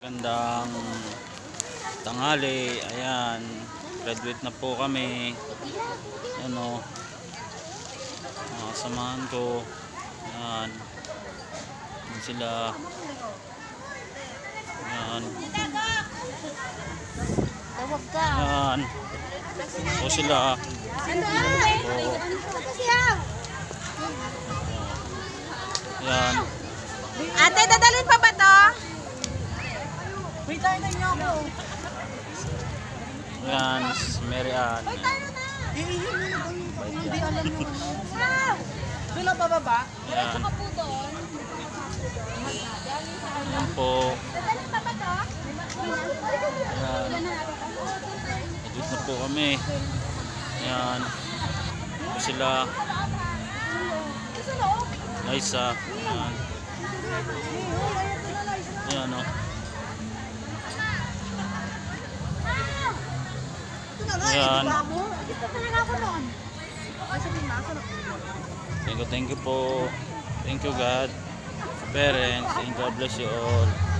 Gandang tanghali, ayan, graduate na po kami, ano, mga kasamahan ko, ayan, ayan sila, ayan, ayan, o sila, o, ayan, Ate, dadalhin pa ba to? Wait tayo na niyo ako. ayan, si Mary Ann, Hindi alam mo. Doon na bababa? ayan, ayan po, Dadalhin pa ba to? ayan, graduate na po kami, ayan, o sila, Liza, ayan, ayan o, ayan, thank you po, thank you God, parents, and God bless you all.